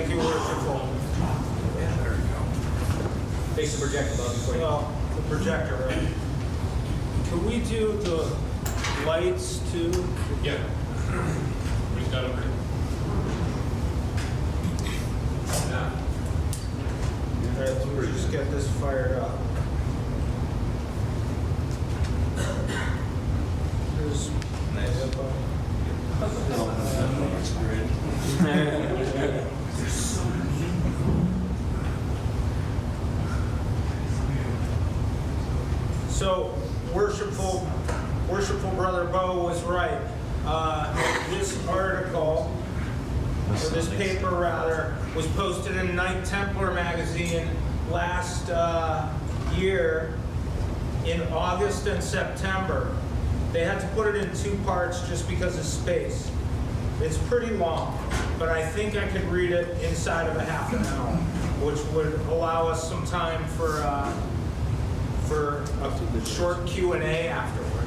Thank you, Worshipful. Yeah, there we go. Face the projector above you. Well, the projector, right? Can we do the lights too? Yeah. We just got to bring. All right, let me just get this fired up. Here's So, worshipful Brother Bo was right. This article, or this paper rather, was posted in Knight Templar magazine last year in August and September. They had to put it in 2 parts just because of space. It's pretty long, but I think I could read it inside of a half an hour, which would allow us some time for a short Q&A afterward.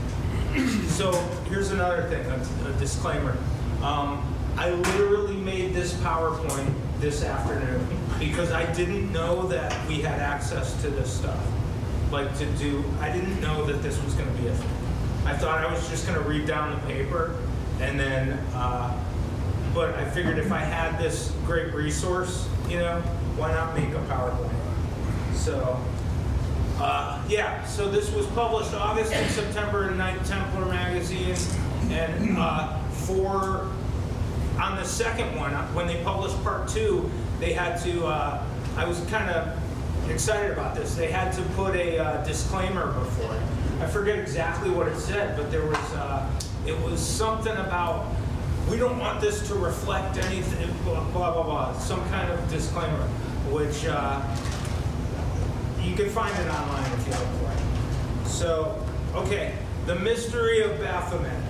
So here's another thing, a disclaimer. I literally made this PowerPoint this afternoon because I didn't know that we had access to this stuff. I didn't know that this was going to be a thing. I thought I was just going to read down the paper and then, but I figured if I had this great resource, why not make a PowerPoint? So, yeah, so this was published August and September in Knight Templar magazine, and on the second one, when they published part 2, they had to, I was kind of excited about this, they had to put a disclaimer before it. I forget exactly what it said, but there was, it was something about, we don't want this to reflect anything, blah, blah, blah, some kind of disclaimer, which you can find it online if you look for it. So, okay, the Mystery of Baphomet.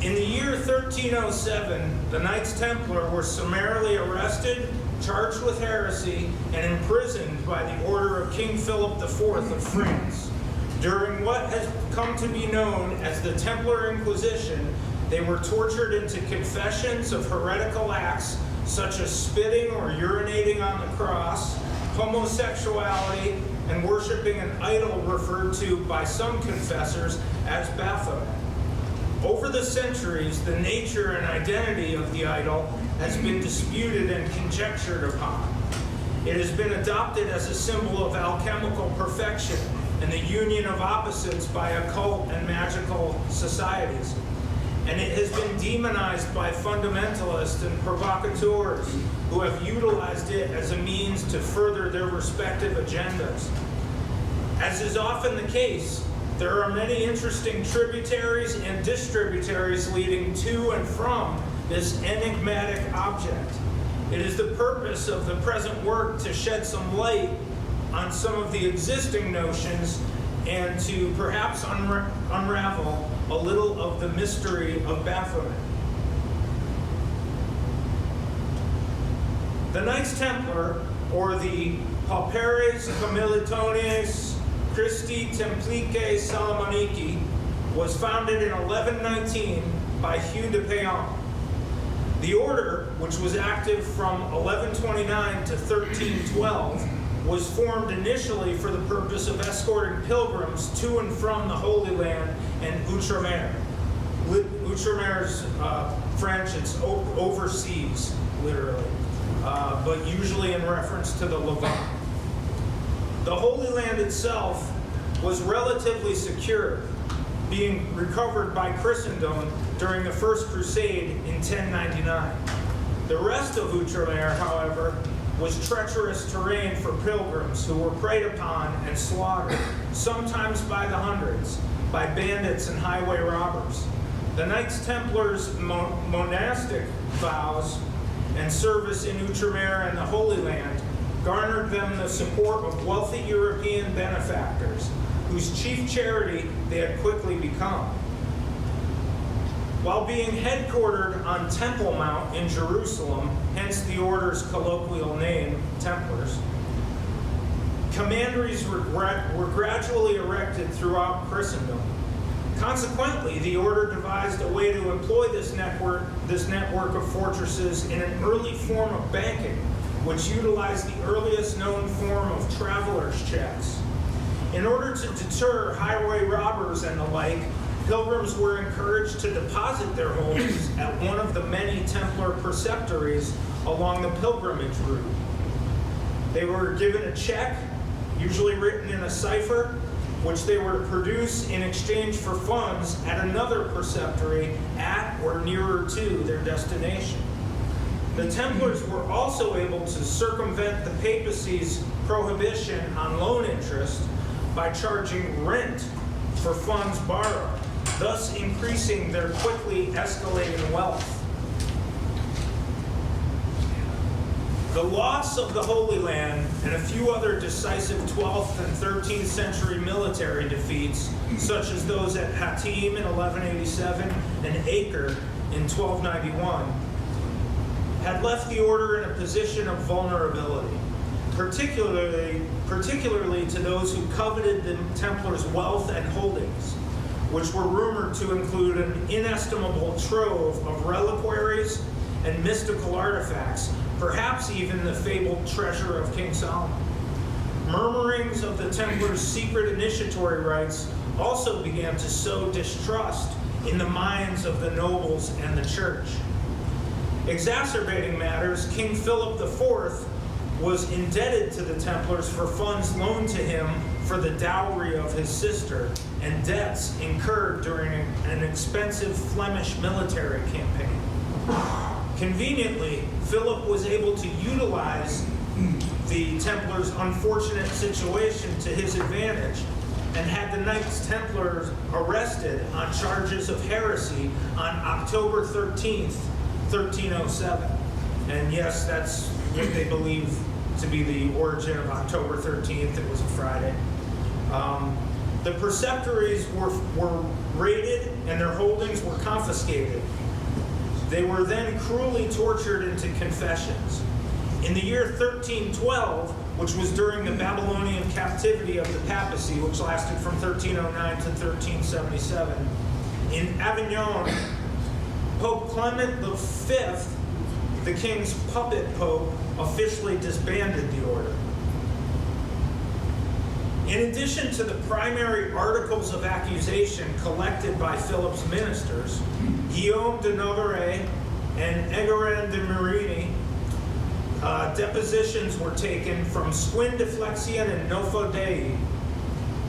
In the year 1307, the Knights Templar were summarily arrested, charged with heresy, and imprisoned by the order of King Philip IV of France. During what has come to be known as the Templar Inquisition, they were tortured into confessions of heretical acts such as spitting or urinating on the cross, homosexuality, and worshiping an idol referred to by some confessors as Baphomet. Over the centuries, the nature and identity of the idol has been disputed and conjectured upon. It has been adopted as a symbol of alchemical perfection and the union of opposites by occult and magical societies. And it has been demonized by fundamentalists and provocateurs who have utilized it as a means to further their respective agendas. As is often the case, there are many interesting tributaries and distributaries leading to and from this enigmatic object. It is the purpose of the present work to shed some light on some of the existing notions and to perhaps unravel a little of the mystery of Baphomet. The Knights Templar, or the Pauperes Commilitones Christi Templicae Salamoniki, was founded in 1119 by Hugh de Payon. The order, which was active from 1129 to 1312, was formed initially for the purpose of escorting pilgrims to and from the Holy Land and Outremer. Outremer's French, it's overseas, literally, but usually in reference to the Levant. The Holy Land itself was relatively secure, being recovered by Christendom during the First Crusade in 1099. The rest of Outremer, however, was treacherous terrain for pilgrims who were preyed upon and slaughtered, sometimes by the hundreds, by bandits and highway robbers. The Knights Templars' monastic vows and service in Outremer and the Holy Land garnered them the support of wealthy European benefactors, whose chief charity they had quickly become. While being headquartered on Temple Mount in Jerusalem, hence the order's colloquial name, Templars, commanderies were gradually erected throughout Christendom. Consequently, the order devised a way to employ this network of fortresses in an early form of banking, which utilized the earliest known form of traveler's checks. In order to deter highway robbers and the like, pilgrims were encouraged to deposit their holdings at one of the many Templar preceptories along the pilgrimage route. They were given a check, usually written in a cipher, which they were to produce in exchange for funds at another preceptory at or nearer to their destination. The Templars were also able to circumvent the papacy's prohibition on loan interest by charging rent for funds borrowed, thus increasing their quickly escalating wealth. The loss of the Holy Land and a few other decisive 12th and 13th century military defeats, such as those at Hattim in 1187 and Acre in 1291, had left the order in a position of vulnerability, particularly to those who coveted the Templars' wealth and holdings, which were rumored to include an inestimable trove of reliquaries and mystical artifacts, perhaps even the fabled treasure of King Solomon. Murmurings of the Templars' secret initiatory rites also began to sow distrust in the minds of the nobles and the church. Exacerbating matters, King Philip IV was indebted to the Templars for funds loaned to him for the dowry of his sister and debts incurred during an expensive Flemish military campaign. Conveniently, Philip was able to utilize the Templars' unfortunate situation to his advantage and had the Knights Templars arrested on charges of heresy on October 13th, 1307. And yes, that's what they believe to be the origin of October 13th. It was a Friday. The preceptories were raided and their holdings were confiscated. They were then cruelly tortured into confessions. In the year 1312, which was during the Babylonian captivity of the papacy, which lasted from 1309 to 1377, in Avignon, Pope Clement V, the king's puppet pope, officially disbanded the order. In addition to the primary articles of accusation collected by Philip's ministers, Guillaume de Nogaret and Egeran de Marini, depositions were taken from Squin de Flexion and Nofo Dei,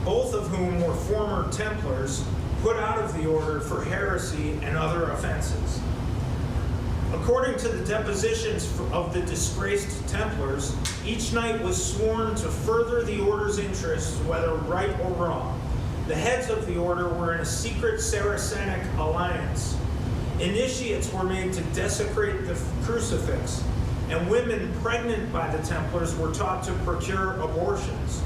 both of whom were former Templars put out of the order for heresy and other offenses. According to the depositions of the disgraced Templars, each knight was sworn to further the order's interests, whether right or wrong. The heads of the order were in a secret Saracenic alliance. Initiates were made to desecrate the crucifix, and women pregnant by the Templars were taught to procure abortions.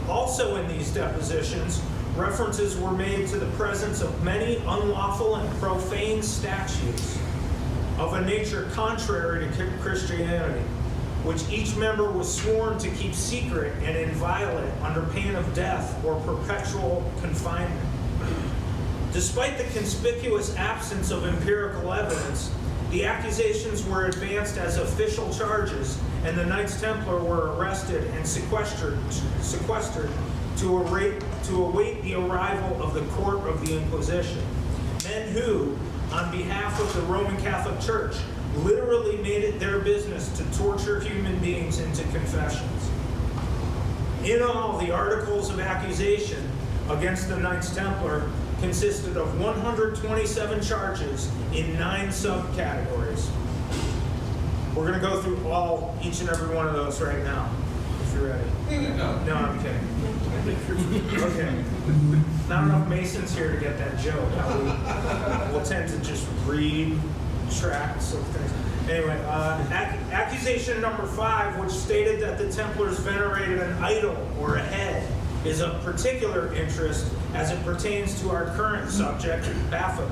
Also in these depositions, references were made to the presence of many unlawful and profane statues of a nature contrary to Christianity, which each member was sworn to keep secret and inviolate under pain of death or perpetual confinement. Despite the conspicuous absence of empirical evidence, the accusations were advanced as official charges, and the Knights Templar were arrested and sequestered to await the arrival of the court of the Inquisition. Men who, on behalf of the Roman Catholic Church, literally made it their business to torture human beings into confessions. In all, the articles of accusation against the Knights Templar consisted of 127 charges in 9 subcategories. We're going to go through each and every one of those right now, if you're ready. No, I'm kidding. Okay. Not enough Masons here to get that joke. We'll tend to just read tracts of things. Anyway, accusation number 5, which stated that the Templars venerated an idol or a head, is of particular interest as it pertains to our current subject, Baphomet.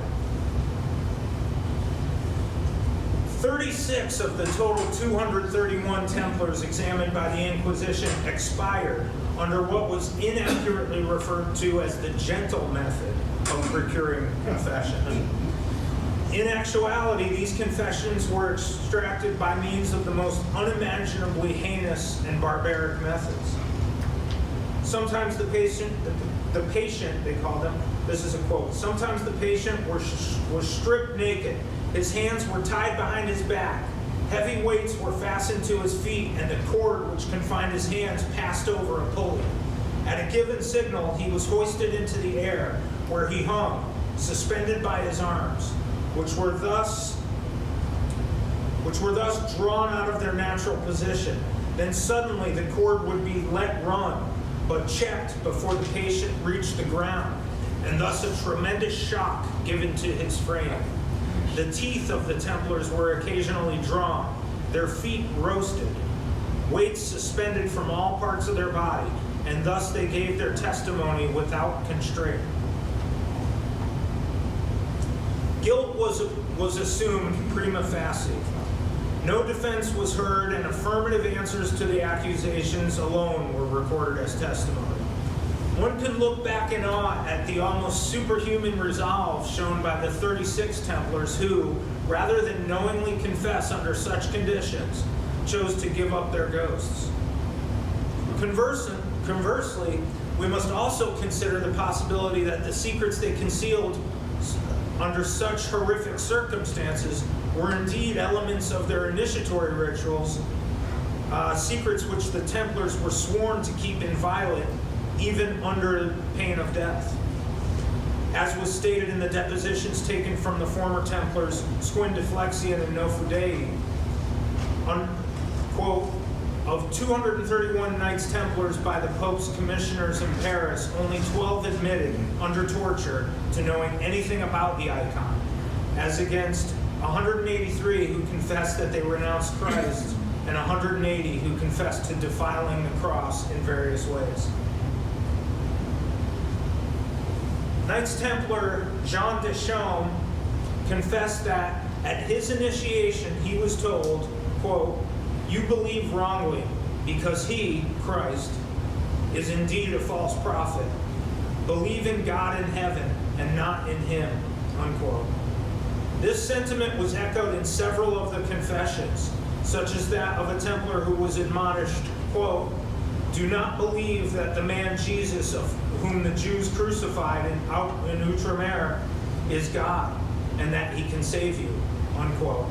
36 of the total 231 Templars examined by the Inquisition expired under what was inaccurately referred to as the gentle method, of procuring confession. In actuality, these confessions were extracted by means of the most unimaginably heinous and barbaric methods. Sometimes the patient, they call them, this is a quote, sometimes the patient was stripped naked, his hands were tied behind his back, heavy weights were fastened to his feet, and the cord which confined his hands passed over a pulley. At a given signal, he was hoisted into the air, where he hung, suspended by his arms, which were thus drawn out of their natural position. Then suddenly the cord would be let run, but checked before the patient reached the ground, and thus a tremendous shock given to his frame. The teeth of the Templars were occasionally drawn, their feet roasted, weights suspended from all parts of their body, and thus they gave their testimony without constraint. Guilt was assumed prima facie. No defense was heard, and affirmative answers to the accusations alone were recorded as testimony. One can look back in awe at the almost superhuman resolve shown by the 36 Templars who, rather than knowingly confess under such conditions, chose to give up their ghosts. Conversely, we must also consider the possibility that the secrets they concealed under such horrific circumstances were indeed elements of their initiatory rituals, secrets which the Templars were sworn to keep inviolate, even under pain of death. As was stated in the depositions taken from the former Templars, Squindeflexion and Nofudei, quote, of 231 Knights Templars by the Pope's commissioners in Paris, only 12 admitted, under torture, to knowing anything about the icon, as against 183 who confessed that they renounced Christ, and 180 who confessed to defiling the cross in various ways. Knights Templar Jean de Chaume confessed that at his initiation he was told, quote, "You believe wrongly, because he, Christ, is indeed a false prophet. Believe in God in heaven and not in him," unquote. This sentiment was echoed in several of the confessions, such as that of a Templar who was admonished, quote, "Do not believe that the man Jesus, of whom the Jews crucified in Outremer, is God, and that he can save you," unquote.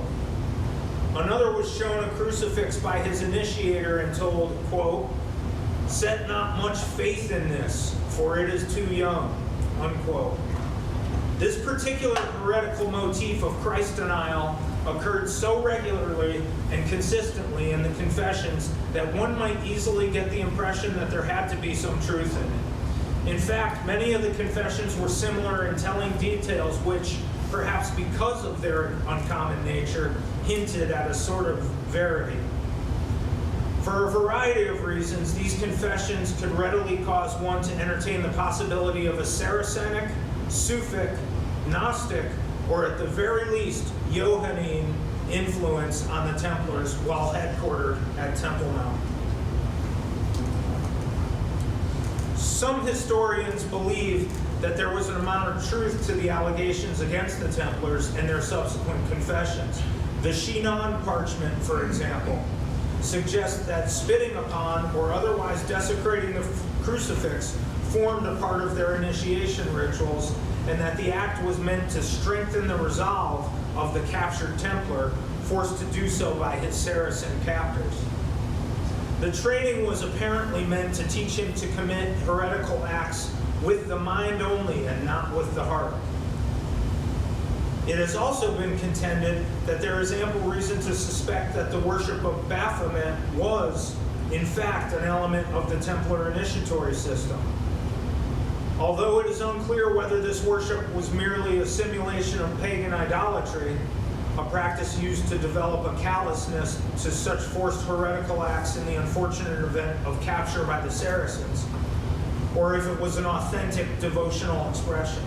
Another was shown a crucifix by his initiator and told, quote, "Set not much faith in this, for it is too young," unquote. This particular heretical motif of Christ denial occurred so regularly and consistently in the confessions that one might easily get the impression that there had to be some truth in it. In fact, many of the confessions were similar in telling details which, perhaps because of their uncommon nature, hinted at a sort of verity. For a variety of reasons, these confessions could readily cause one to entertain the possibility of a Saracenic, Sufic, Gnostic, or at the very least, Johannine influence on the Templars while headquartered at Temple Mount. Some historians believe that there was an amount of truth to the allegations against the Templars and their subsequent confessions. The Chinon parchment, for example, suggests that spitting upon or otherwise desecrating the crucifix formed a part of their initiation rituals, and that the act was meant to strengthen the resolve of the captured Templar, forced to do so by his Saracen captors. The training was apparently meant to teach him to commit heretical acts with the mind only and not with the heart. It has also been contended that there is ample reason to suspect that the worship of Baphomet was, in fact, an element of the Templar initiatory system. Although it is unclear whether this worship was merely a simulation of pagan idolatry, a practice used to develop a callousness to such forced heretical acts in the unfortunate event of capture by the Saracens, or if it was an authentic devotional expression.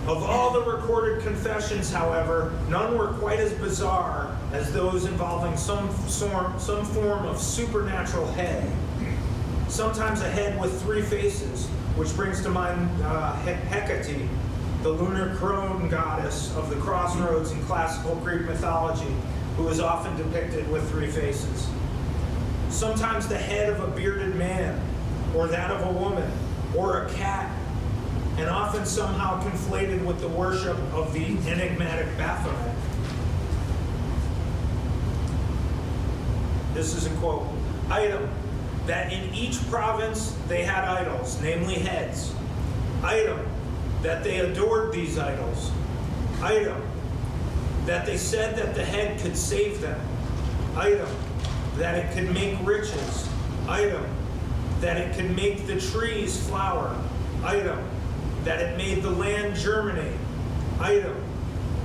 Of all the recorded confessions, however, none were quite as bizarre as those involving some form of supernatural head. Sometimes a head with three faces, which brings to mind Hecate, the lunar crone goddess of the crossroads in classical Greek mythology, who is often depicted with three faces. Sometimes the head of a bearded man, or that of a woman, or a cat, and often somehow conflated with the worship of the enigmatic Baphomet. This is a quote. Item, that in each province they had idols, namely heads. Item, that they adored these idols. Item, that they said that the head could save them. Item, that it could make riches. Item, that it could make the trees flower. Item, that it made the land germinate. Item,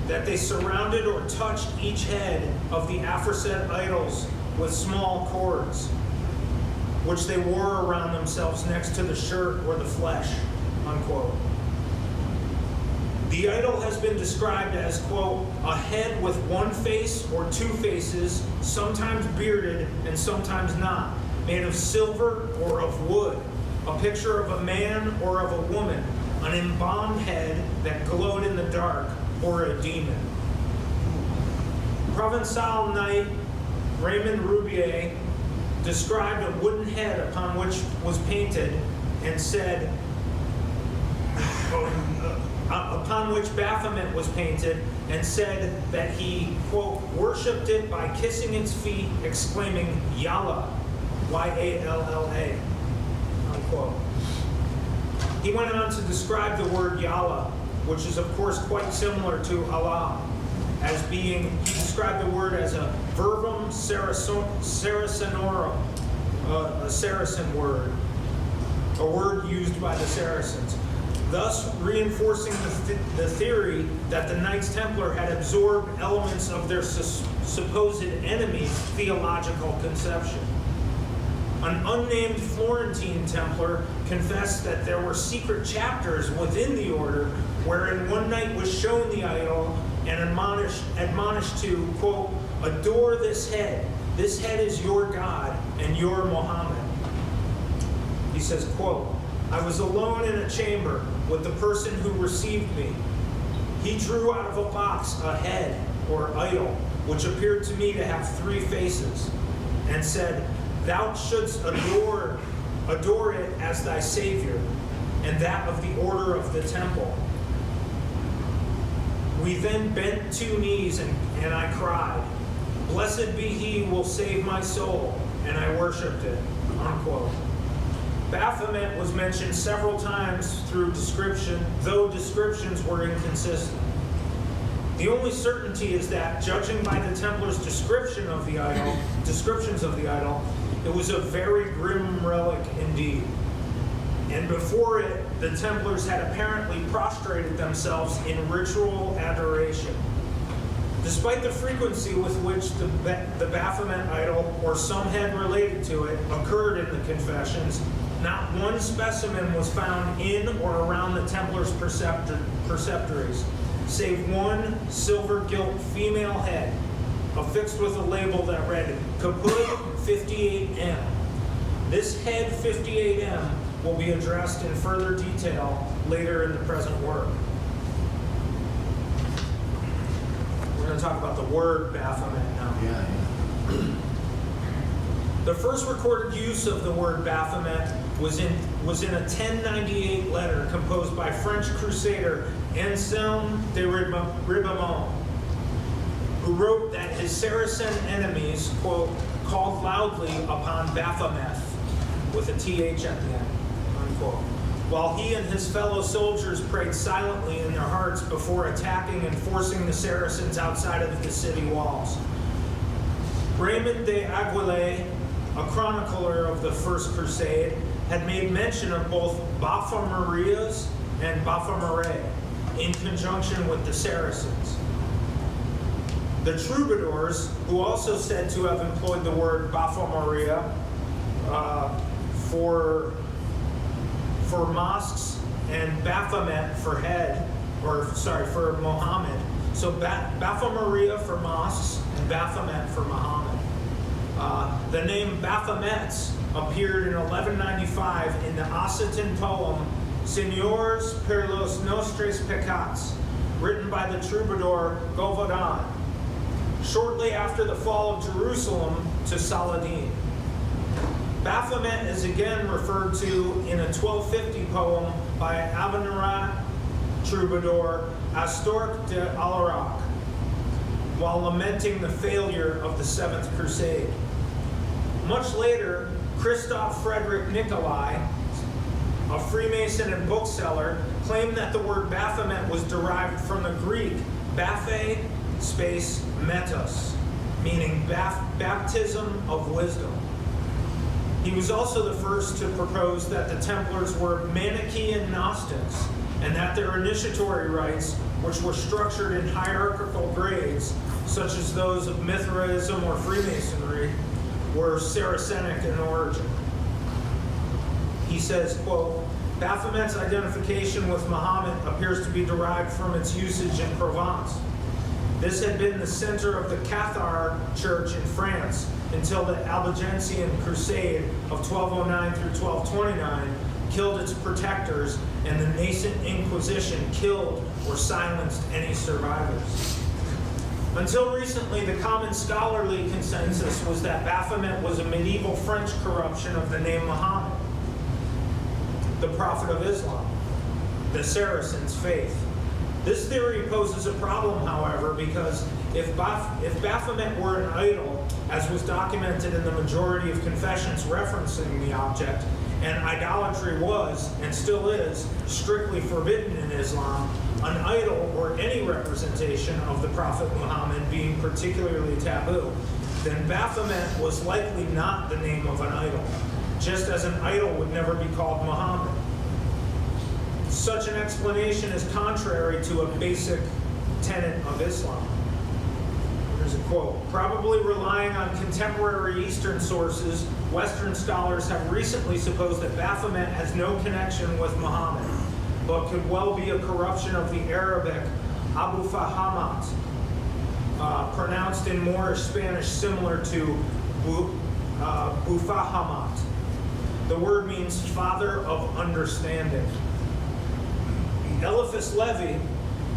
that they surrounded or touched each head of the aforesaid idols with small cords, which they wore around themselves next to the shirt or the flesh, unquote. The idol has been described as, quote, a head with one face or two faces, sometimes bearded and sometimes not, made of silver or of wood, a picture of a man or of a woman, an embalmed head that glowed in the dark, or a demon. Provençal knight Raymond Roubier described a wooden head upon which was painted and said, upon which Baphomet was painted, and said that he, quote, worshipped it by kissing its feet, exclaiming, Yalla, Y-A-L-L-A, unquote. He went on to describe the word Yalla, which is of course quite similar to Allah, as being, he described the word as a verbum Saracenorum, a Saracen word, a word used by the Saracens, thus reinforcing the theory that the Knights Templar had absorbed elements of their supposed enemy's theological conception. An unnamed Florentine Templar confessed that there were secret chapters within the order wherein one knight was shown the idol and admonished to, quote, adore this head. This head is your God and your Muhammad. He says, quote, I was alone in a chamber with the person who received me. He drew out of a box a head or idol, which appeared to me to have three faces, and said, thou shouldst adore it as thy Savior, and that of the order of the temple. We then bent two knees, and I cried, blessed be he who will save my soul, and I worshipped it, unquote. Baphomet was mentioned several times through description, though descriptions were inconsistent. The only certainty is that, judging by the Templars' descriptions of the idol, it was a very grim relic indeed. And before it, the Templars had apparently prostrated themselves in ritual adoration. Despite the frequency with which the Baphomet idol, or some head related to it, occurred in the confessions, not one specimen was found in or around the Templars' preceptories, save one silver-gilt female head, affixed with a label that read, Kaput 58M. This head 58M will be addressed in further detail later in the present work. We're going to talk about the word Baphomet now. Yeah. The first recorded use of the word Baphomet was in a 1098 letter composed by French crusader Anselme de Ribaumont, who wrote that his Saracen enemies, quote, called loudly upon Baphomet, with a TH at the end, unquote, while he and his fellow soldiers prayed silently in their hearts before attacking and forcing the Saracens outside of the city walls. Raymond de Aguilé, a chronicler of the First Crusade, had made mention of both Baphomerías and Baphomeræ in conjunction with the Saracens. The troubadours, who also said to have employed the word Baphomería for mosques and Baphomet for head, for Muhammad. So Baphomería for mosques and Baphomet for Muhammad. The name Baphomets appeared in 1195 in the Occitan poem Señores per los nostres peccats, written by the troubadour Govardhan, shortly after the fall of Jerusalem to Saladin. Baphomet is again referred to in a 1250 poem by Avonarate troubadour Astorg de Alarac, while lamenting the failure of the Seventh Crusade. Much later, Christoph Friedrich Nicolai, a Freemason and bookseller, claimed that the word Baphomet was derived from the Greek baphe space metos, meaning baptism of wisdom. He was also the first to propose that the Templars were Manichaean Gnostics, and that their initiatory rites, which were structured in hierarchical grades, such as those of Mithraism or Freemasonry, were Saracenic in origin. He says, quote, Baphomet's identification with Muhammad appears to be derived from its usage in Provence. This had been the center of the Cathar Church in France until the Albigensian Crusade of 1209 through 1229 killed its protectors, and the nascent Inquisition killed or silenced any survivors. Until recently, the common scholarly consensus was that Baphomet was a medieval French corruption of the name Muhammad, the prophet of Islam, the Saracens' faith. This theory poses a problem, however, because if Baphomet were an idol, as was documented in the majority of confessions referencing the object, and idolatry was, and still is, strictly forbidden in Islam, an idol or any representation of the Prophet Muhammad being particularly taboo, then Baphomet was likely not the name of an idol, just as an idol would never be called Muhammad. Such an explanation is contrary to a basic tenet of Islam. Here's a quote. Probably relying on contemporary Eastern sources, Western scholars have recently supposed that Baphomet has no connection with Muhammad, but could well be a corruption of the Arabic Abu Fahamat, pronounced in Moorish Spanish similar to Bufahamat. The word means father of understanding. Eliphas Levi,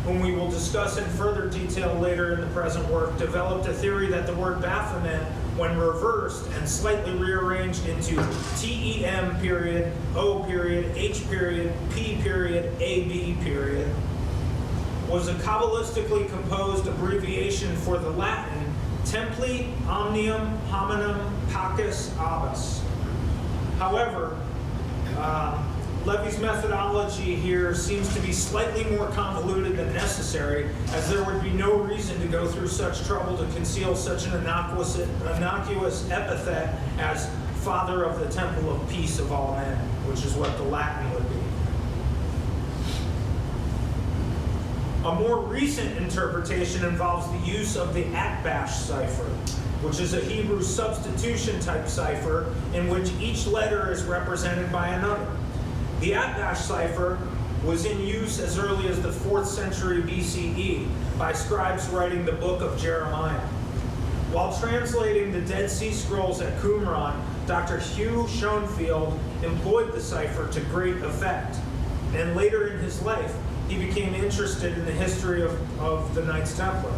whom we will discuss in further detail later in the present work, developed a theory that the word Baphomet, when reversed and slightly rearranged into TEM period, O period, H period, P period, AB period, was a Kabbalistically composed abbreviation for the Latin Templi Omnium Hominum Pacus Abbas. However, Levy's methodology here seems to be slightly more convoluted than necessary, as there would be no reason to go through such trouble to conceal such an innocuous epithet as Father of the Temple of Peace of all men, which is what the Latin would be. A more recent interpretation involves the use of the Atbash cipher, which is a Hebrew substitution type cipher in which each letter is represented by another. The Atbash cipher was in use as early as the 4th century BCE by scribes writing the book of Jeremiah. While translating the Dead Sea Scrolls at Qumran, Dr. Hugh Schoenfield employed the cipher to great effect, and later in his life, he became interested in the history of the Knights Templar.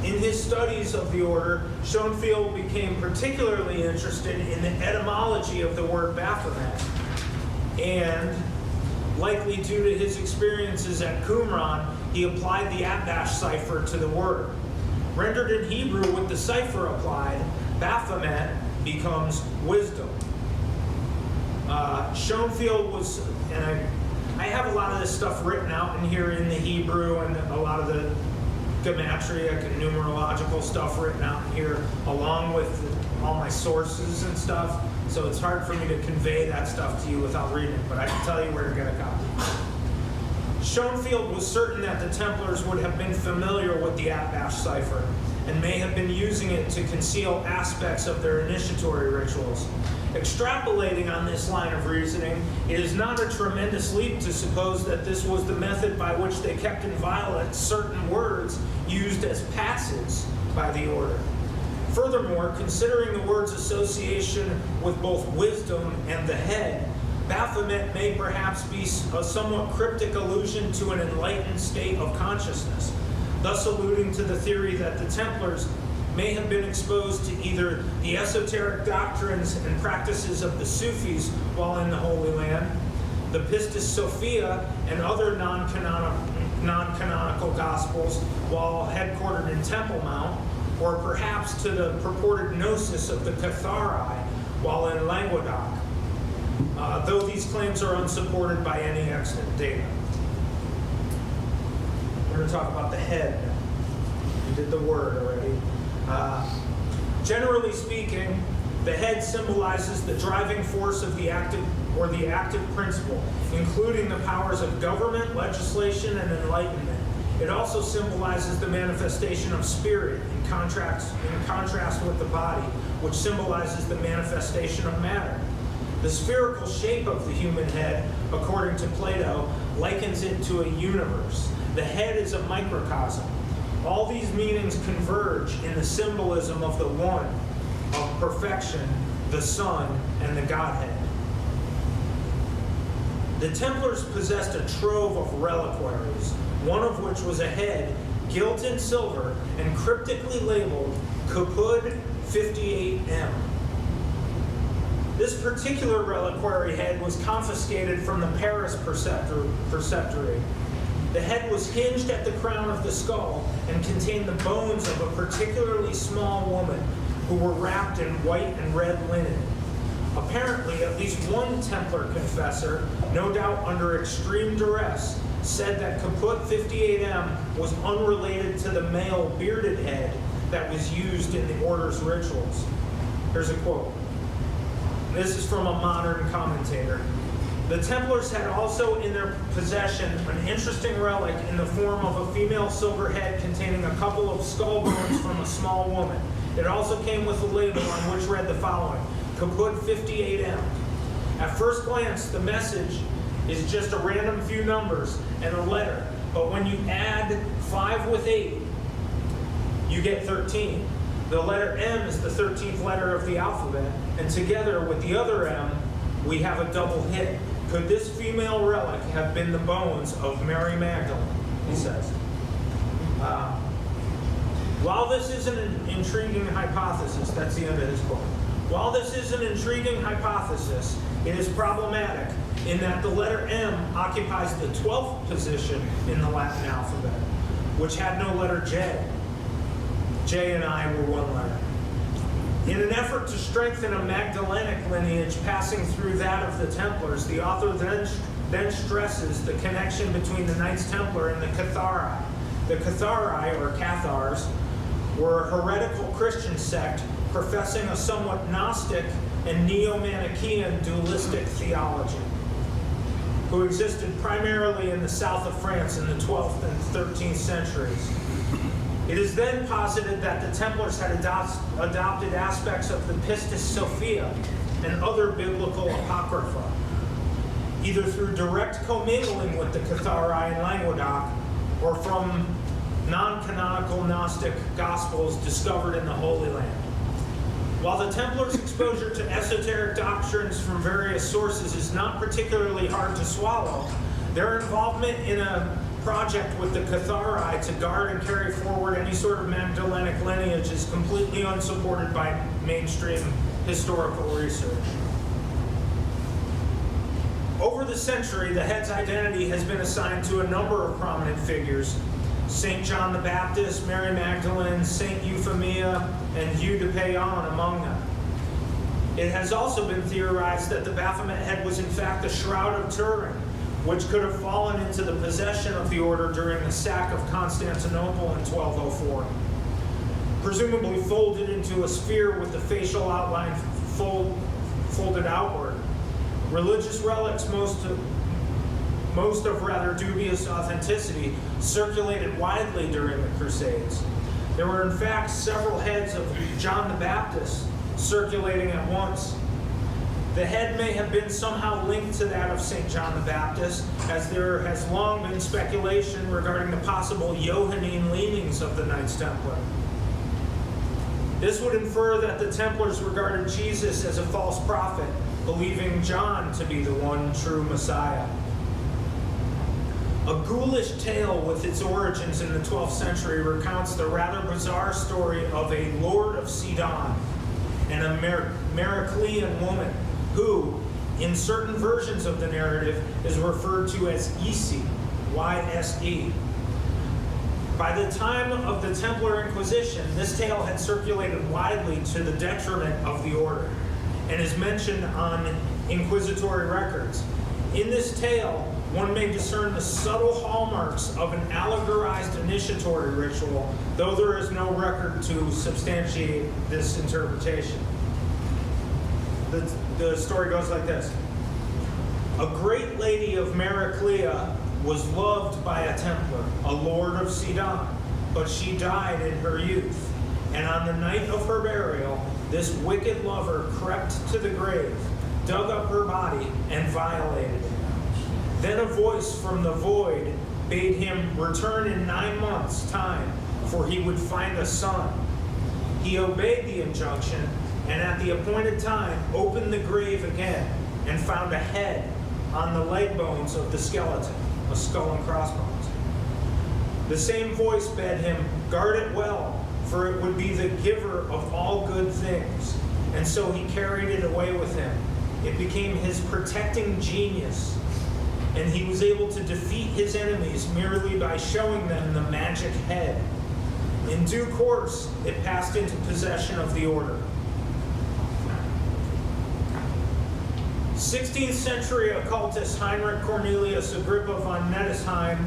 In his studies of the order, Schoenfield became particularly interested in the etymology of the word Baphomet, and, likely due to his experiences at Qumran, he applied the Atbash cipher to the word. Rendered in Hebrew with the cipher applied, Baphomet becomes wisdom. Schoenfield was, and I have a lot of this stuff written out in here in the Hebrew, and a lot of the gematric and numerological stuff written out in here, along with all my sources and stuff. So it's hard for me to convey that stuff to you without reading it, but I can tell you where to get a copy. Schoenfield was certain that the Templars would have been familiar with the Atbash cipher and may have been using it to conceal aspects of their initiatory rituals. Extrapolating on this line of reasoning, it is not a tremendous leap to suppose that this was the method by which they kept inviolate certain words used as passives by the order. Furthermore, considering the word's association with both wisdom and the head, Baphomet may perhaps be a somewhat cryptic allusion to an enlightened state of consciousness, thus alluding to the theory that the Templars may have been exposed to either the esoteric doctrines and practices of the Sufis while in the Holy Land, the Pistis Sophia and other non-canonical Gospels while headquartered in Temple Mount, or perhaps to the purported gnosis of the Cathari while in Languedoc, though these claims are unsupported by any extant data. We're going to talk about the head now. We did the word already. Generally speaking, the head symbolizes the driving force of the active principle, including the powers of government, legislation, and enlightenment. It also symbolizes the manifestation of spirit in contrast with the body, which symbolizes the manifestation of matter. The spherical shape of the human head, according to Plato, likens it to a universe. The head is a microcosm. All these meanings converge in the symbolism of the one, of perfection, the Son, and the Godhead. The Templars possessed a trove of reliquaries, one of which was a head gilt in silver and cryptically labeled Caput 58M. This particular reliquary head was confiscated from the Paris preceptory. The head was hinged at the crown of the skull and contained the bones of a particularly small woman who were wrapped in white and red linen. Apparently, at least one Templar confessor, no doubt under extreme duress, said that Caput 58M was unrelated to the male bearded head that was used in the order's rituals. Here's a quote. This is from a modern commentator. The Templars had also in their possession an interesting relic in the form of a female silver head containing a couple of skull bones from a small woman. It also came with a label on which read the following, Caput 58M. At first glance, the message is just a random few numbers and a letter, but when you add 5 with 8, you get 13. The letter M is the 13th letter of the alphabet, and together with the other M, we have a double hit. Could this female relic have been the bones of Mary Magdalene? He says. While this is an intriguing hypothesis, that's the end of his quote. While this is an intriguing hypothesis, it is problematic in that the letter M occupies the 12th position in the Latin alphabet, which had no letter J. J and I were one letter. In an effort to strengthen a Magdalenic lineage passing through that of the Templars, the author then stresses the connection between the Knights Templar and the Cathari. The Cathari, or Cathars, were a heretical Christian sect professing a somewhat Gnostic and Neo-Manichaean dualistic theology, who existed primarily in the south of France in the 12th and 13th centuries. It is then posited that the Templars had adopted aspects of the Pistis Sophia and other biblical apocrypha, either through direct commingling with the Cathari and Languedoc, or from non-canonical Gnostic Gospels discovered in the Holy Land. While the Templars' exposure to esoteric doctrines from various sources is not particularly hard to swallow, their involvement in a project with the Cathari to guard and carry forward any sort of Magdalenic lineage is completely unsupported by mainstream historical research. Over the century, the head's identity has been assigned to a number of prominent figures: St. John the Baptist, Mary Magdalene, St. Euphemia, and Hugh de Payon among them. It has also been theorized that the Baphomet head was in fact the Shroud of Turin, which could have fallen into the possession of the order during the sack of Constantinople in 1204. Presumably folded into a sphere with the facial outline folded outward. Religious relics, most of rather dubious authenticity, circulated widely during the Crusades. There were in fact several heads of John the Baptist circulating at once. The head may have been somehow linked to that of St. John the Baptist, as there has long been speculation regarding the possible Johannine leanings of the Knights Templar. This would infer that the Templars regarded Jesus as a false prophet believing John to be the one true Messiah. A ghoulish tale with its origins in the 12th century recounts the rather bizarre story of a Lord of Sidon and a Maraclean woman who, in certain versions of the narrative, is referred to as Yse, Y-S-E. By the time of the Templar Inquisition, this tale had circulated widely to the detriment of the order and is mentioned on inquisitory records. In this tale, one may discern the subtle hallmarks of an allegorized initiatory ritual, though there is no record to substantiate this interpretation. The story goes like this. A great lady of Maraclea was loved by a Templar, a lord of Sidon, but she died in her youth. And on the night of her burial, this wicked lover crept to the grave, dug up her body, and violated it. Then a voice from the void bade him return in 9 months' time, for he would find a son. He obeyed the injunction, and at the appointed time opened the grave again, and found a head on the leg bones of the skeleton, a skull and crossbones. The same voice bade him guard it well, for it would be the giver of all good things. And so he carried it away with him. It became his protecting genius, and he was able to defeat his enemies merely by showing them the magic head. In due course, it passed into possession of the order. 16th century occultist Heinrich Cornelius Agrippa von Nettesheim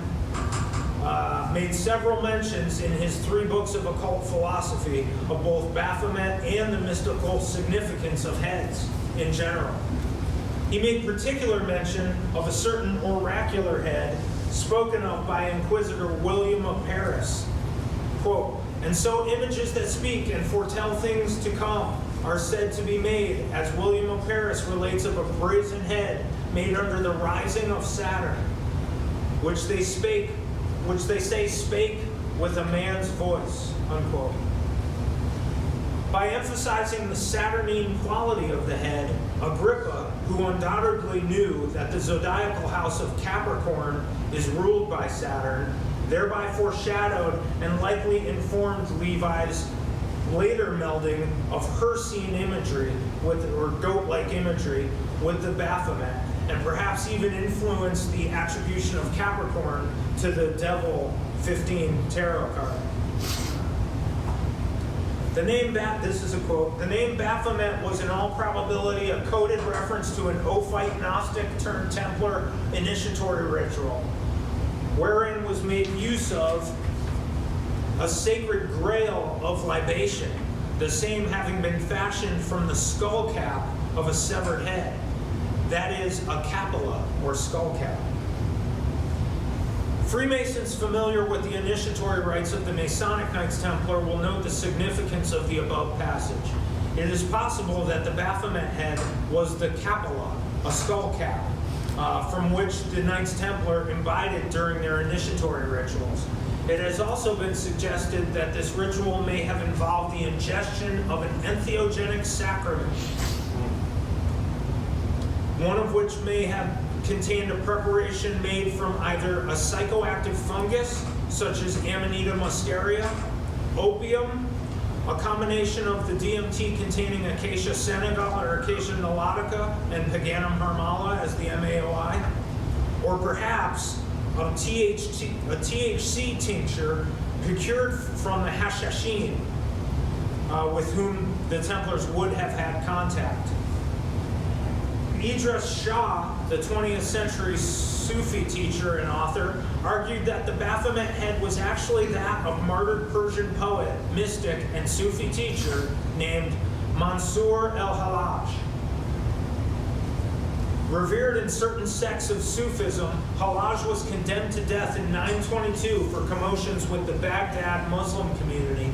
made several mentions in his 3 books of occult philosophy of both Baphomet and the mystical significance of heads in general. He made particular mention of a certain oracular head spoken of by Inquisitor William of Paris. Quote, and so images that speak and foretell things to come are said to be made, as William of Paris relates of a brazen head made under the rising of Saturn, which they say spake with a man's voice, unquote. By emphasizing the Saturnine quality of the head, Agrippa, who undoubtedly knew that the zodiacal house of Capricorn is ruled by Saturn, thereby foreshadowed and likely informed Levi's later melding of Hircine imagery or goat-like imagery with the Baphomet, and perhaps even influenced the attribution of Capricorn to the Devil 15 tarot card. This is a quote, the name Baphomet was in all probability a coded reference to an Ophite Gnostic turned Templar initiatory ritual, wherein was made use of a sacred grail of libation, the same having been fashioned from the skull cap of a severed head. That is a capilla, or skull cap. Freemasons familiar with the initiatory rites of the Masonic Knights Templar will note the significance of the above passage. It is possible that the Baphomet head was the capilla, a skull cap, from which the Knights Templar imbibed during their initiatory rituals. It has also been suggested that this ritual may have involved the ingestion of an entheogenic sacrament, one of which may have contained a preparation made from either a psychoactive fungus, such as Amanita muscaria, opium, a combination of the DMT containing Acacia senegal or Acacia nilotica and Paganum harmala as the MAOI, or perhaps a THC tincture procured from the Hashashin, with whom the Templars would have had contact. Idris Shah, the 20th century Sufi teacher and author, argued that the Baphomet head was actually that of martyred Persian poet, mystic, and Sufi teacher named Mansur el-Hallaj. Revered in certain sects of Sufism, Hallaj was condemned to death in 922 for commotions with the Baghdad Muslim community,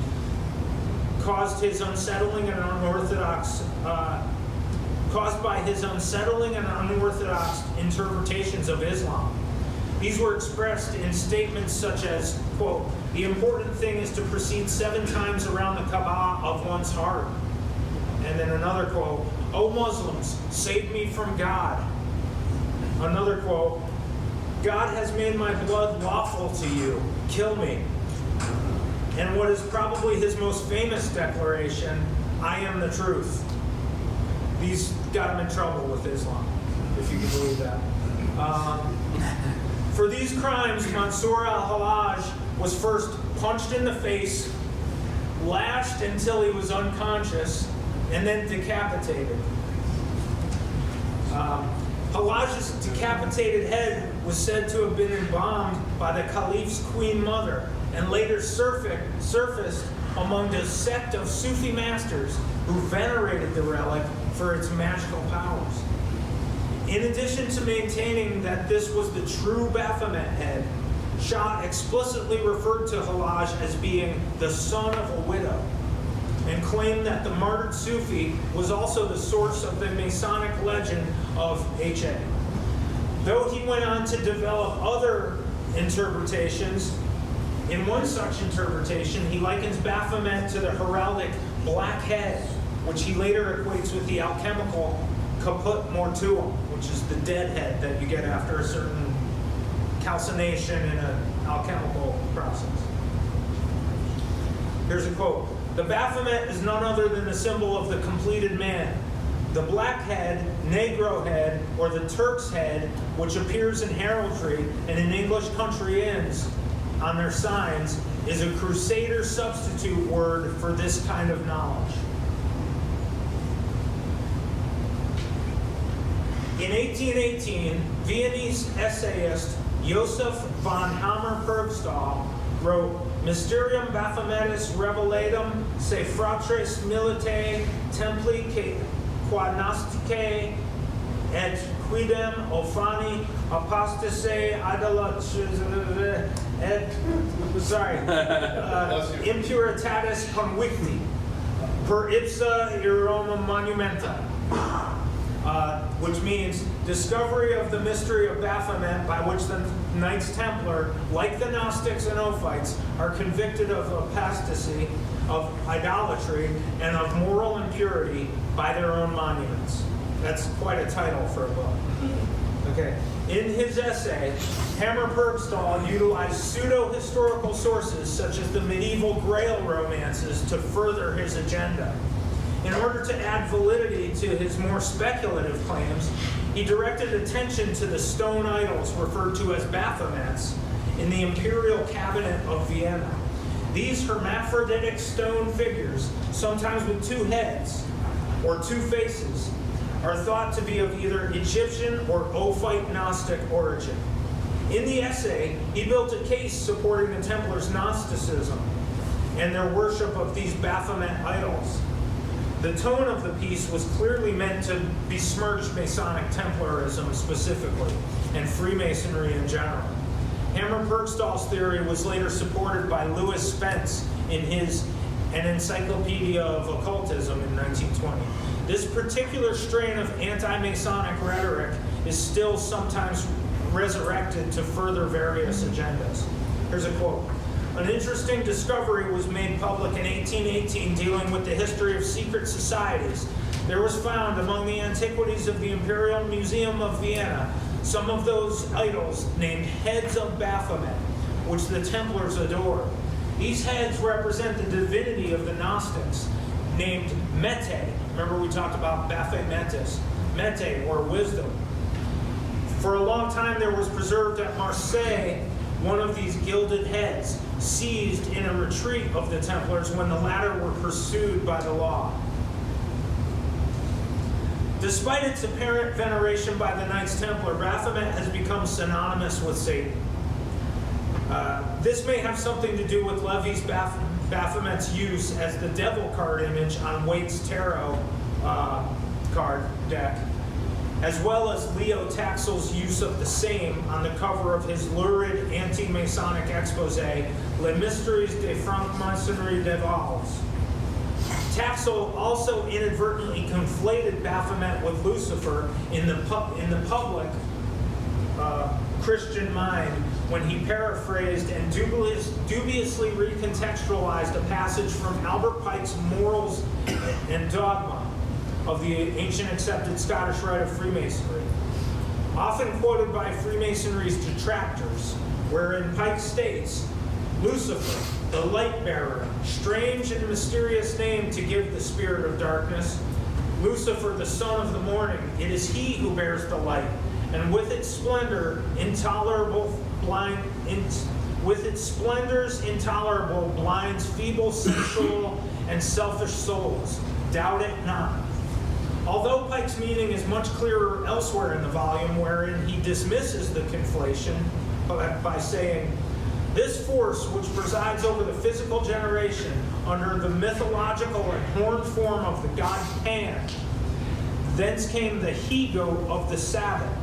caused by his unsettling and unorthodox interpretations of Islam. These were expressed in statements such as, quote, the important thing is to proceed 7 times around the Kaaba of one's heart. And then another quote, "O Muslims, save me from God." Another quote, "God has made my blood lawful to you. Kill me." And what is probably his most famous declaration, "I am the truth." These got him in trouble with Islam, if you can believe that. For these crimes, Mansour al-Hallaj was first punched in the face, lashed until he was unconscious, and then decapitated. Hallaj's decapitated head was said to have been embalmed by the Caliph's queen mother, and later surfaced among a sect of Sufi masters who venerated the relic for its magical powers. In addition to maintaining that this was the true Baphomet head, Shah explicitly referred to Hallaj as being the son of a widow, and claimed that the martyred Sufi was also the source of the Masonic legend of HA. Though he went on to develop other interpretations, in one such interpretation, he likens Baphomet to the heraldic black head, which he later equates with the alchemical caput mortuum, which is the dead head that you get after a certain calcination in an alchemical process. Here's a quote. "The Baphomet is none other than the symbol of the completed man. The black head, Negro head, or the Turk's head, which appears in heraldry and in English country inns on their signs, is a crusader substitute word for this kind of knowledge." In 1818, Viennese essayist Joseph von Hammer-Purgstall wrote Mysterium Baphometis Revelatum se fratres militae templi quadnosticae et quidem ofani apostasae impuritatis convicti per ipsa Iroma monumenta. Which means discovery of the mystery of Baphomet, by which the Knights Templar, like the Gnostics and Ophites, are convicted of apostasy, of idolatry, and of moral impurity by their own monuments. That's quite a title for a book. Okay. In his essay, Hammer-Purgstall utilized pseudo-historical sources such as the medieval Grail romances to further his agenda. In order to add validity to his more speculative claims, he directed attention to the stone idols referred to as Baphomets in the Imperial Cabinet of Vienna. These hermaphroditic stone figures, sometimes with two heads or two faces, are thought to be of either Egyptian or Ophite Gnostic origin. In the essay, he built a case supporting the Templars' Gnosticism and their worship of these Baphomet idols. The tone of the piece was clearly meant to besmirch Masonic Templarism specifically, and Freemasonry in general. Hammer-Purgstall's theory was later supported by Louis Spence in his An Encyclopedia of Occultism in 1920. This particular strain of anti-Masonic rhetoric is still sometimes resurrected to further various agendas. Here's a quote. "An interesting discovery was made public in 1818 dealing with the history of secret societies. There was found among the antiquities of the Imperial Museum of Vienna some of those idols named heads of Baphomet, which the Templars adore. These heads represent the divinity of the Gnostics, named Mete." Remember we talked about Baphometis, Mete, or wisdom. For a long time there was preserved at Marseille one of these gilded heads, seized in a retreat of the Templars when the latter were pursued by the law. Despite its apparent veneration by the Knights Templar, Baphomet has become synonymous with Satan. This may have something to do with Levy's Baphomet's use as the devil card image on Waite's tarot card deck, as well as Leo Taxel's use of the same on the cover of his lurid anti-Masonic expose, Les Mysteries de Franc-Maçonnerie des Vals. Taxel also inadvertently conflated Baphomet with Lucifer in the public Christian mind when he paraphrased and dubiously recontextualized a passage from Albert Pike's Morals and Dogma. of the ancient accepted Scottish rite of Freemasonry. Often quoted by Freemasonry's detractors, wherein Pike states, Lucifer, the light bearer, strange and mysterious name to give the spirit of darkness. Lucifer, the son of the morning, it is he who bears the light, and with its splendor, with its splendors intolerable, blinds feeble, sensual, and selfish souls. Doubt it not. Although Pike's meaning is much clearer elsewhere in the volume, wherein he dismisses the conflation by saying, this force which presides over the physical generation under the mythological and horned form of the god Pan, thence came the he-goat of the Sabbath,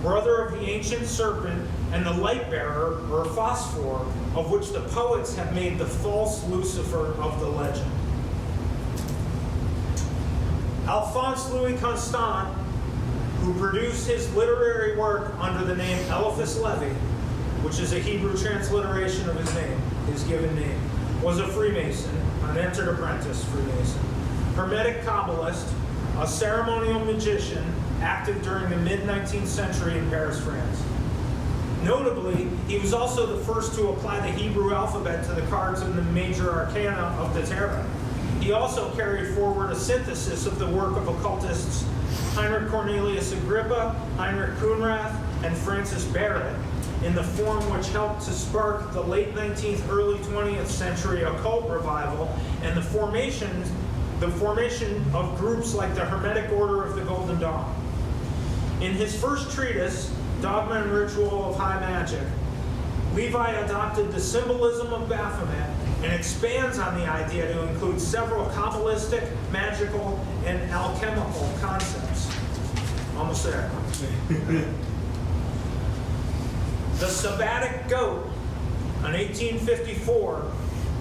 brother of the ancient serpent, and the light bearer, or phosphor, of which the poets have made the false Lucifer of the legend. Alphonse Louis Constant, who produced his literary work under the name Eliphas Levi, which is a Hebrew transliteration of his name, his given name, was a Freemason, an entered apprentice Freemason, Hermetic Kabbalist, a ceremonial magician, active during the mid-19th century in Paris, France. Notably, he was also the first to apply the Hebrew alphabet to the cards in the major arcana of the Tarot. He also carried forward a synthesis of the work of occultists Heinrich Cornelius Agrippa, Heinrich Kuhnrath, and Francis Barrett, in the form which helped to spark the late 19th, early 20th century occult revival and the formation of groups like the Hermetic Order of the Golden Dawn. In his first treatise, Dogma and Ritual of High Magic, Levi adopted the symbolism of Baphomet and expands on the idea to include several Kabbalistic, magical, and alchemical concepts. Almost there. The Sabbatic Goat, in 1854,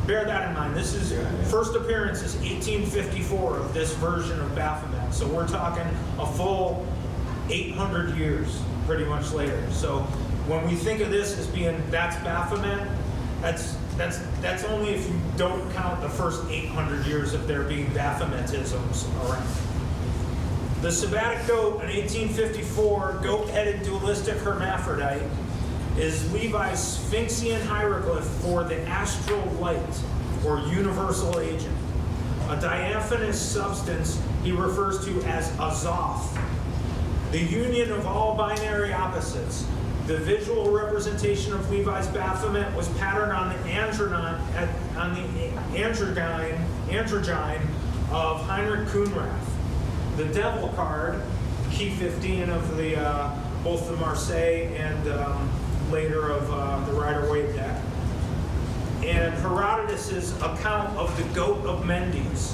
bear that in mind. This is first appearance is 1854 of this version of Baphomet. So we're talking a full 800 years, pretty much later. So when we think of this as being that's Baphomet, that's only if you don't count the first 800 years of there being Baphometisms around. The Sabbatic Goat, in 1854, goat-headed dualistic hermaphrodite, is Levi's Sphinxian hieroglyph for the astral light, or universal agent, a diaphanous substance he refers to as Azoth, the union of all binary opposites. The visual representation of Levi's Baphomet was patterned on the androgyne of Heinrich Kuhnrath. The devil card, key 15 of the both the Marseille and later of the Rider-Waite deck, and Herodotus's account of the goat of Mendes,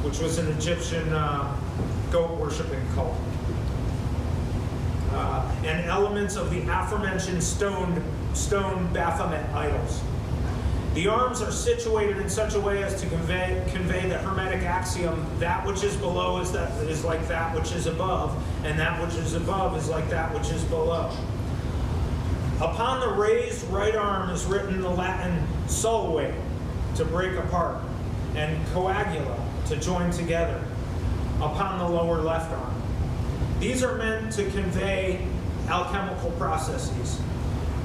which was an Egyptian goat-worshipping cult. And elements of the aforementioned stone Baphomet idols. The arms are situated in such a way as to convey the Hermetic axiom, that which is below is like that which is above, and that which is above is like that which is below. Upon the raised right arm is written the Latin solve, to break apart, and coagula, to join together, upon the lower left arm. These are meant to convey alchemical processes.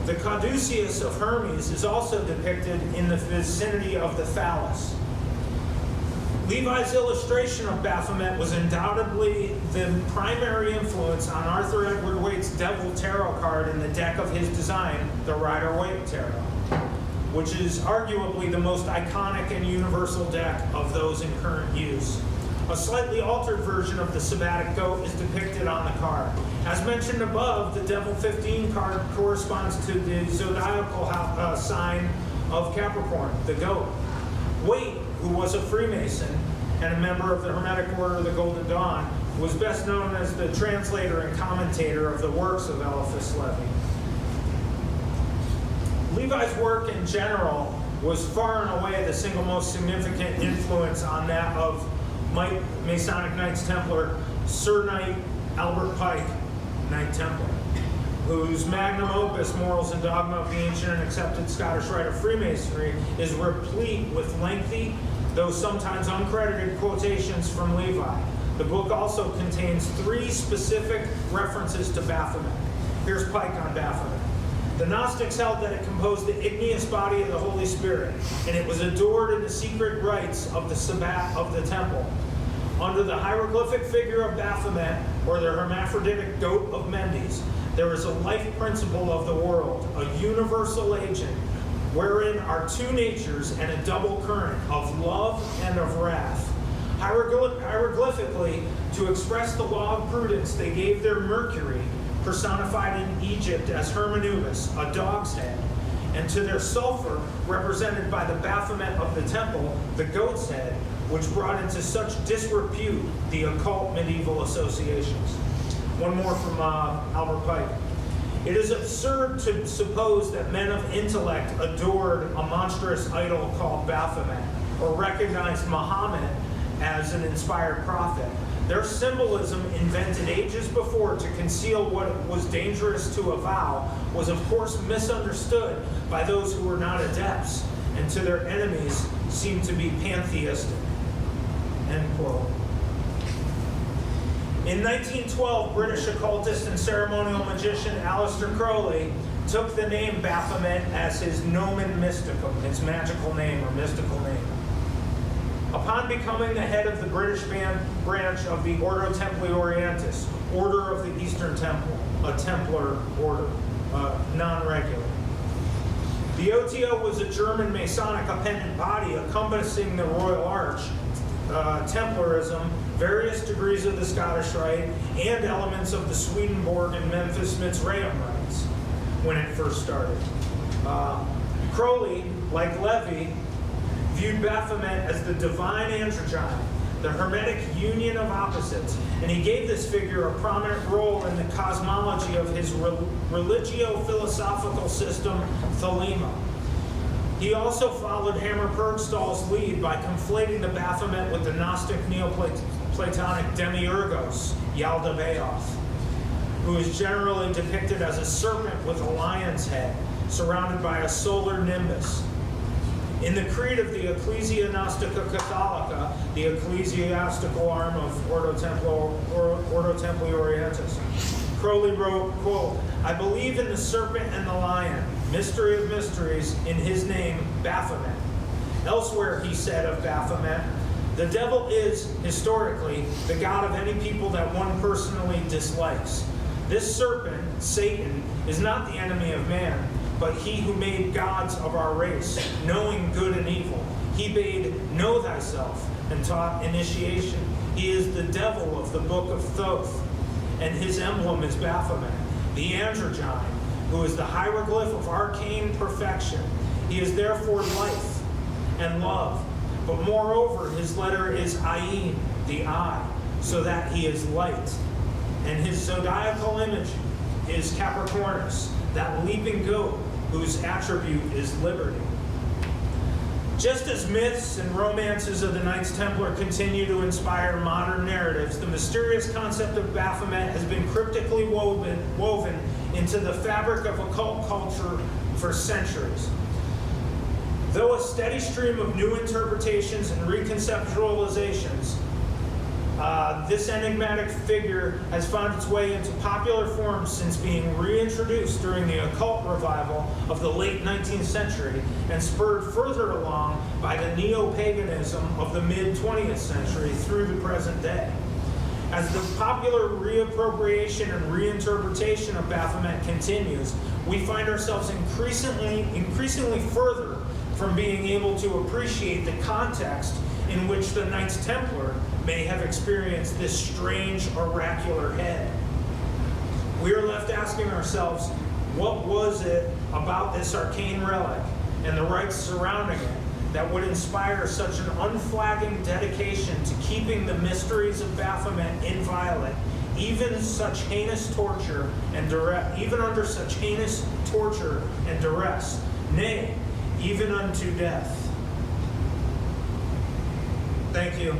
The caduceus of Hermes is also depicted in the vicinity of the phallus. Levi's illustration of Baphomet was undoubtedly the primary influence on Arthur Edward Waite's Devil Tarot card in the deck of his design, the Rider-Waite Tarot, which is arguably the most iconic and universal deck of those in current use. A slightly altered version of the Sabbatic Goat is depicted on the card. As mentioned above, the Devil 15 card corresponds to the zodiacal sign of Capricorn, the goat. Waite, who was a Freemason and a member of the Hermetic Order of the Golden Dawn, was best known as the translator and commentator of the works of Eliphas Levi. Levi's work in general was far and away the single most significant influence on that of Masonic Knights Templar Sir Knight Albert Pike, Knight Templar. whose magnum opus, Morals and Dogma of the Ancient and Accepted Scottish Rite of Freemasonry, is replete with lengthy, though sometimes uncredited, quotations from Levi. The book also contains 3 specific references to Baphomet. Here's Pike on Baphomet. The Gnostics held that it composed the igneous body of the Holy Spirit, and it was adored in the secret rites of the Sabbat of the temple. Under the hieroglyphic figure of Baphomet, or the hermaphroditic goat of Mendes, there is a life principle of the world, a universal agent, wherein are 2 natures and a double current of love and of wrath. Hieroglyphically, to express the law of prudence, they gave their Mercury, personified in Egypt as Hermanubis, a dog's head, and to their sulfur, represented by the Baphomet of the temple, the goat's head, which brought into such disrepute the occult medieval associations. One more from Albert Pike. It is absurd to suppose that men of intellect adored a monstrous idol called Baphomet, or recognized Muhammad as an inspired prophet. Their symbolism, invented ages before to conceal what was dangerous to avow, was of course misunderstood by those who were not adepts, and to their enemies seemed to be pantheistic. End quote. In 1912, British occultist and ceremonial magician Aleister Crowley took the name Baphomet as his nomen mysticum, his magical name or mystical name. Upon becoming the head of the British branch of the Ordo Templi Orientis, Order of the Eastern Temple, a Templar order, non-regular. The OTO was a German Masonic appendant body encompassing the Royal Arch, Templarism, various degrees of the Scottish Rite, and elements of the Swedenborg and Memphis Mitzrayim rites when it first started. Crowley, like Levy, viewed Baphomet as the divine androgyne, the hermetic union of opposites, and he gave this figure a prominent role in the cosmology of his religio-philosophical system, Thelema. He also followed Hammer Purgstall's lead by conflating the Baphomet with the Gnostic Neoplatonic Demiurgos, Yaldabaoth, who is generally depicted as a serpent with a lion's head, surrounded by a solar nimbus. In the creed of the Ecclesia Gnostica Catholica, the ecclesiastical arm of Ordo Templi Orientis, Crowley wrote, quote, "I believe in the serpent and the lion, mystery of mysteries, in his name, Baphomet." Elsewhere, he said of Baphomet, "The devil is, historically, the god of any people that one personally dislikes. This serpent, Satan, is not the enemy of man, but he who made gods of our race, knowing good and evil. He bade, know thyself, and taught initiation. He is the devil of the book of Thoth, and his emblem is Baphomet, the androgyne, who is the hieroglyph of arcane perfection. He is therefore life and love, but moreover his letter is Ayin, the eye, so that he is light. And his zodiacal image is Capricornus, that leaping goat, whose attribute is liberty." Just as myths and romances of the Knights Templar continue to inspire modern narratives, the mysterious concept of Baphomet has been cryptically woven into the fabric of occult culture for centuries. Though a steady stream of new interpretations and reconceptualizations, this enigmatic figure has found its way into popular form since being reintroduced during the occult revival of the late 19th century and spurred further along by the neo-paganism of the mid-20th century through the present day. As the popular reappropriation and reinterpretation of Baphomet continues, we find ourselves increasingly further from being able to appreciate the context in which the Knights Templar may have experienced this strange oracular head. We are left asking ourselves, what was it about this arcane relic and the rites surrounding it that would inspire such an unflagging dedication to keeping the mysteries of Baphomet inviolate, even under such heinous torture and duress, nay, even unto death? Thank you.